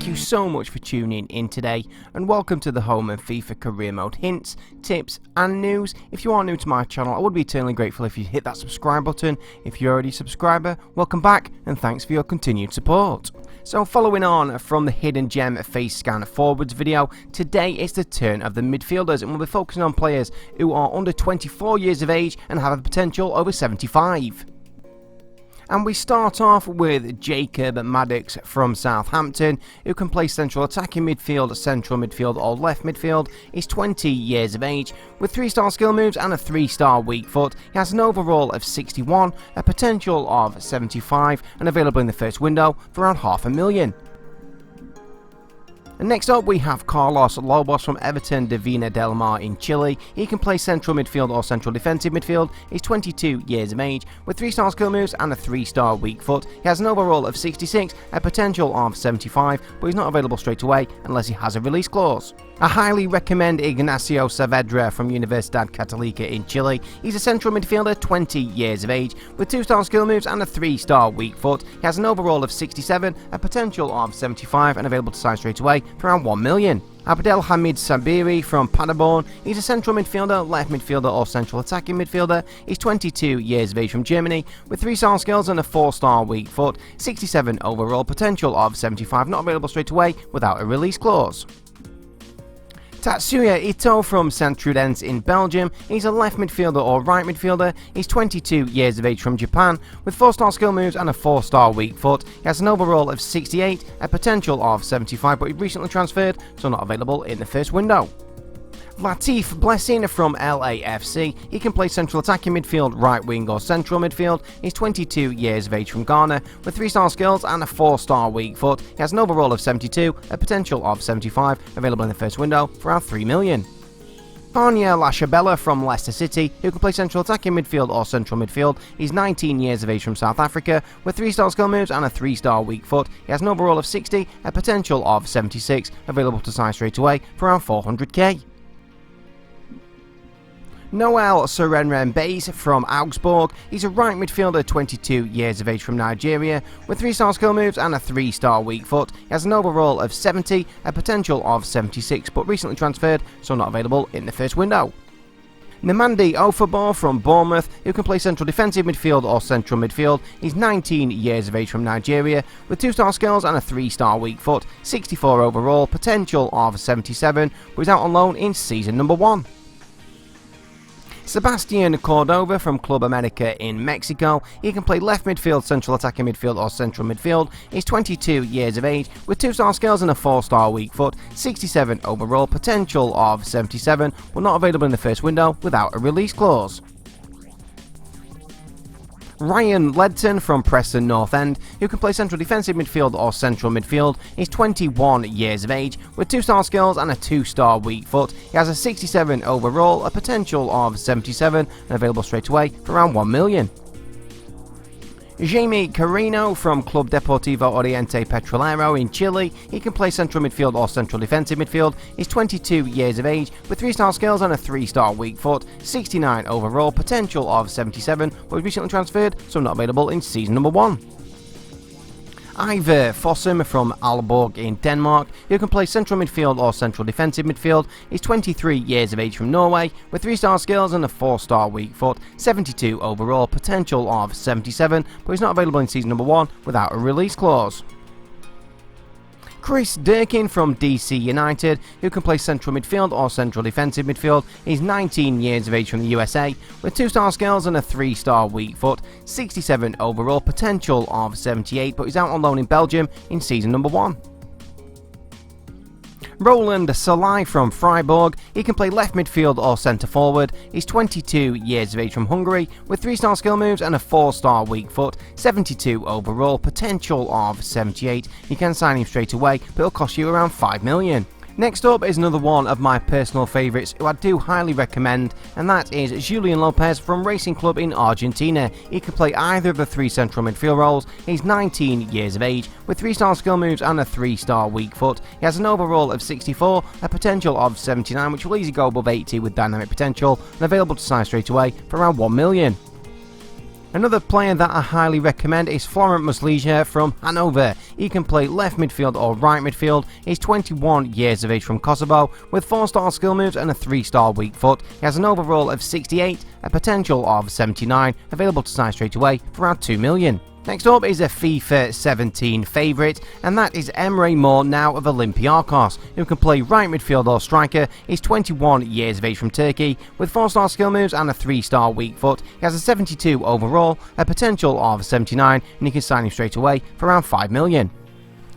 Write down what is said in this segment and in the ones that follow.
Thank you so much for tuning in today, and welcome to the home of FIFA career mode hints, tips and news. If you are new to my channel, I would be eternally grateful if you hit that subscribe button. If you're already a subscriber, welcome back and thanks for your continued support. So following on from the hidden gem face scan forwards video, today is the turn of the midfielders, and we'll be focusing on players who are under 24 years of age and have a potential over 75. And we start off with Jacob Maddox from Southampton, who can play central attacking midfield, central midfield or left midfield. He's 20 years of age, with 3-star skill moves and a 3-star weak foot. He has an overall of 61, a potential of 75, and available in the first window for around $500,000. And next up we have Carlos Lobos from Everton de Vina del Mar in Chile. He can play central midfield or central defensive midfield. He's 22 years of age, with 3-star skill moves and a 3-star weak foot. He has an overall of 66, a potential of 75, but he's not available straight away unless he has a release clause. I highly recommend Ignacio Saavedra from Universidad Católica in Chile. He's a central midfielder, 20 years of age, with 2-star skill moves and a 3-star weak foot. He has an overall of 67, a potential of 75, and available to sign straight away for around $1,000,000. Abdelhamid Sabiri from Paderborn. He's a central midfielder, left midfielder or central attacking midfielder. He's 22 years of age from Germany, with 3-star skills and a 4-star weak foot. 67 overall, potential of 75, not available straight away without a release clause. Tatsuya Ito from Saint-Trudense in Belgium. He's a left midfielder or right midfielder. He's 22 years of age from Japan, with 4-star skill moves and a 4-star weak foot. He has an overall of 68, a potential of 75, but he recently transferred, so not available in the first window. Latif Blessing from LAFC. He can play central attacking midfield, right wing or central midfield. He's 22 years of age from Ghana, with 3-star skills and a 4-star weak foot. He has an overall of 72, a potential of 75, available in the first window for around $3,000,000. Anya Lashabella from Leicester City, who can play central attacking midfield or central midfield. He's 19 years of age from South Africa, with 3-star skill moves and a 3-star weak foot. He has an overall of 60, a potential of 76, available to sign straight away for around $400,000. Noel Serenren Bays from Augsburg. He's a right midfielder, 22 years of age from Nigeria, with 3-star skill moves and a 3-star weak foot. He has an overall of 70, a potential of 76, but recently transferred, so not available in the first window. Nemandi Ofabor from Bournemouth, who can play central defensive midfield or central midfield. He's 19 years of age from Nigeria, with 2-star skills and a 3-star weak foot. 64 overall, potential of 77, but he's out on loan in season number 1. Sebastian Cordova from Club America in Mexico. He can play left midfield, central attacking midfield or central midfield. He's 22 years of age, with 2-star skills and a 4-star weak foot. 67 overall, potential of 77, but not available in the first window without a release clause. Ryan Ledton from Preston North End, who can play central defensive midfield or central midfield. He's 21 years of age, with 2-star skills and a 2-star weak foot. He has a 67 overall, a potential of 77, and available straight away for around $1,000,000. Jaime Carino from Club Deportivo Oriente Petrolero in Chile. He can play central midfield or central defensive midfield. He's 22 years of age, with 3-star skills and a 3-star weak foot. 69 overall, potential of 77, but was recently transferred, so not available in season number 1. Ivor Fossum from Aalborg in Denmark, who can play central midfield or central defensive midfield. He's 23 years of age from Norway, with 3-star skills and a 4-star weak foot. 72 overall, potential of 77, but he's not available in season number 1 without a release clause. Chris Durkin from DC United, who can play central midfield or central defensive midfield. He's 19 years of age from the USA, with 2-star skills and a 3-star weak foot. 67 overall, potential of 78, but he's out on loan in Belgium in season number 1. Roland Salai from Freiburg. He can play left midfield or centre forward. He's 22 years of age from Hungary, with 3-star skill moves and a 4-star weak foot. 72 overall, potential of 78. You can sign him straight away, but it'll cost you around $5,000,000. Next up is another one of my personal favourites who I do highly recommend, and that is Julian Lopez from Racing Club in Argentina. He can play either of the 3 central midfield roles. He's 19 years of age, with 3-star skill moves and a 3-star weak foot. He has an overall of 64, a potential of 79, which will easily go above 80 with dynamic potential, and available to sign straight away for around $1,000,000. Another player that I highly recommend is Florent Muslija from Hanover. He can play left midfield or right midfield. He's 21 years of age from Kosovo with 4-star skill moves and a 3-star weak foot. He has an overall of 68, a potential of 79, available to sign straight away for around 2 million. Next up is a FIFA 17 favourite, and that is Emre Mor, now of Olympiakos, who can play right midfield or striker. He's 21 years of age from Turkey, with 4-star skill moves and a 3-star weak foot. He has a 72 overall, a potential of 79, and you can sign him straight away for around 5 million.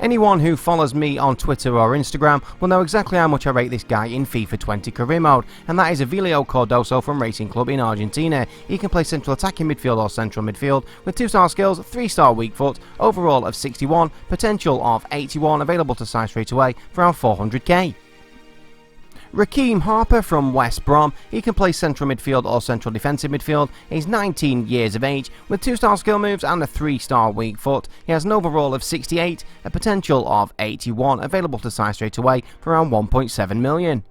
Anyone who follows me on Twitter or Instagram will know exactly how much I rate this guy in FIFA 20 career mode, and that is Avilio Cardoso from Racing Club in Argentina. He can play central attacking midfield or central midfield with 2-star skills, 3-star weak foot, overall of 61, potential of 81, available to sign straight away for around 400k. Raheem Harper from West Brom. He can play central midfield or central defensive midfield. He's 19 years of age with 2-star skill moves and a 3-star weak foot. He has an overall of 68, a potential of 81, available to sign straight away for around 1.7 million.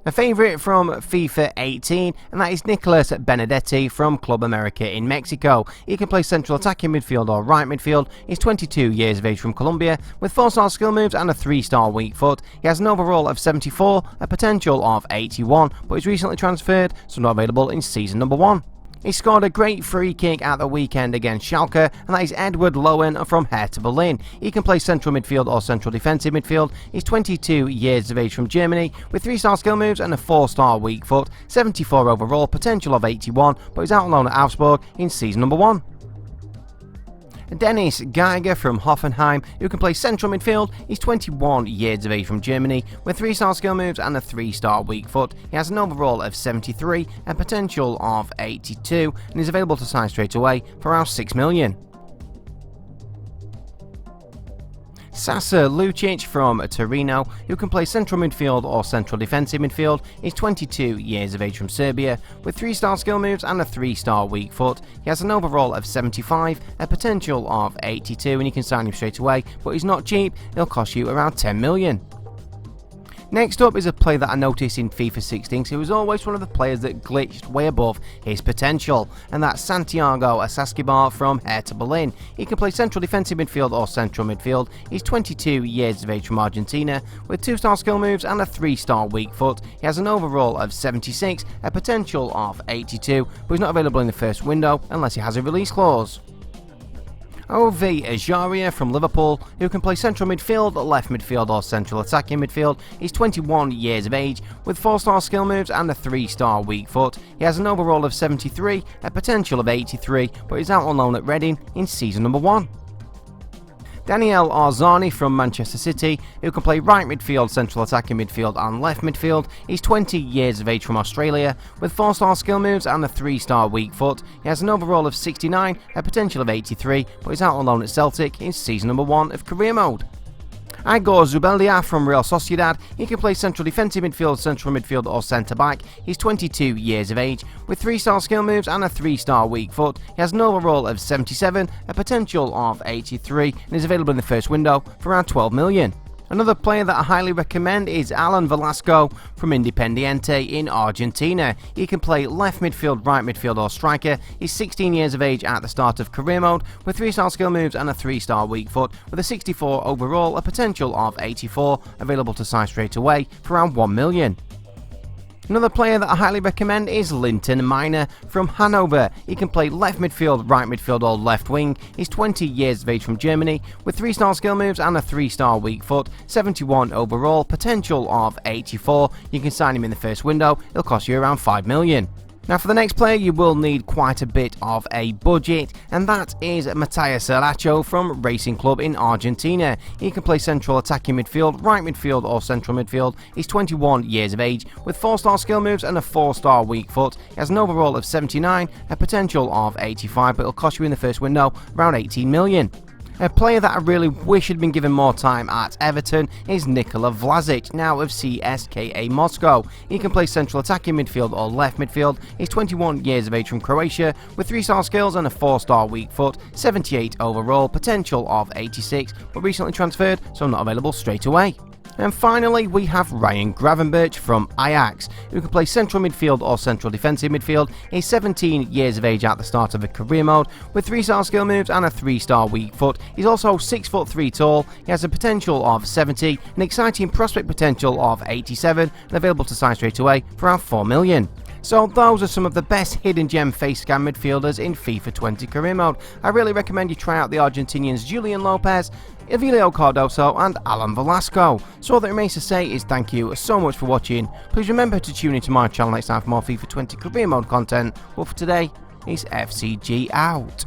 A favourite from FIFA 18, and that is Nicolas Benedetti from Club America in Mexico. He can play central attacking midfield or right midfield. He's 22 years of age from Colombia with 4-star skill moves and a 3-star weak foot. He has an overall of 74, a potential of 81, but he's recently transferred, so not available in season number 1. He scored a great free kick at the weekend against Schalke, and that is Edward Lowen from Hertha Berlin. He can play central midfield or central defensive midfield. He's 22 years of age from Germany with 3-star skill moves and a 4-star weak foot, 74 overall, potential of 81, but he's out on loan at Augsburg in season number 1. Dennis Geiger from Hoffenheim, who can play central midfield. He's 21 years of age from Germany with 3-star skill moves and a 3-star weak foot. He has an overall of 73, a potential of 82, and is available to sign straight away for around 6 million. Sasa Lucic from Torino, who can play central midfield or central defensive midfield. He's 22 years of age from Serbia with 3-star skill moves and a 3-star weak foot. He has an overall of 75, a potential of 82, and you can sign him straight away, but he's not cheap. He'll cost you around 10 million. Next up is a player that I noticed in FIFA 16, so he was always one of the players that glitched way above his potential, and that's Santiago Asaskibar from Hertha Berlin. He can play central defensive midfield or central midfield. He's 22 years of age from Argentina with 2-star skill moves and a 3-star weak foot. He has an overall of 76, a potential of 82, but he's not available in the first window unless he has a release clause. Ovie Ejaria from Liverpool, who can play central midfield, left midfield or central attacking midfield. He's 21 years of age with 4-star skill moves and a 3-star weak foot. He has an overall of 73, a potential of 83, but he's out on loan at Reading in season number 1. Daniel Arzani from Manchester City, who can play right midfield, central attacking midfield and left midfield. He's 20 years of age from Australia with 4-star skill moves and a 3-star weak foot. He has an overall of 69, a potential of 83, but he's out on loan at Celtic in season number 1 of career mode. Igor Zubeldia from Real Sociedad. He can play central defensive midfield, central midfield or centre back. He's 22 years of age with 3-star skill moves and a 3-star weak foot. He has an overall of 77, a potential of 83, and is available in the first window for around 12 million. Another player that I highly recommend is Alan Velasco from Independiente in Argentina. He can play left midfield, right midfield or striker. He's 16 years of age at the start of career mode with 3-star skill moves and a 3-star weak foot with a 64 overall, a potential of 84, available to sign straight away for around 1 million. Another player that I highly recommend is Linton Miner from Hanover. He can play left midfield, right midfield or left wing. He's 20 years of age from Germany with 3-star skill moves and a 3-star weak foot, 71 overall, potential of 84. You can sign him in the first window. It'll cost you around 5 million. Now for the next player you will need quite a bit of a budget, and that is Matias Saracho from Racing Club in Argentina. He can play central attacking midfield, right midfield or central midfield. He's 21 years of age with 4-star skill moves and a 4-star weak foot. He has an overall of 79, a potential of 85, but it'll cost you in the first window around 18 million. A player that I really wish had been given more time at Everton is Nikola Vlasic, now of CSKA Moscow. He can play central attacking midfield or left midfield. He's 21 years of age from Croatia with 3-star skills and a 4-star weak foot, 78 overall, potential of 86, but recently transferred, so not available straight away. And finally, we have Ryan Gravenberch from Ajax, who can play central midfield or central defensive midfield. He's 17 years of age at the start of the career mode, with 3-star skill moves and a 3-star weak foot. He's also 6'3" tall, he has a potential of 70, an exciting prospect potential of 87, and available to sign straight away for around 4 million. So those are some of the best hidden gem face scan midfielders in FIFA 20 career mode. I really recommend you try out the Argentinians Julian Lopez, Emilio Cardoso and Alan Velasco. So all that remains to say is thank you so much for watching. Please remember to tune into my channel next time for more FIFA 20 career mode content. But for today, it's FCG out.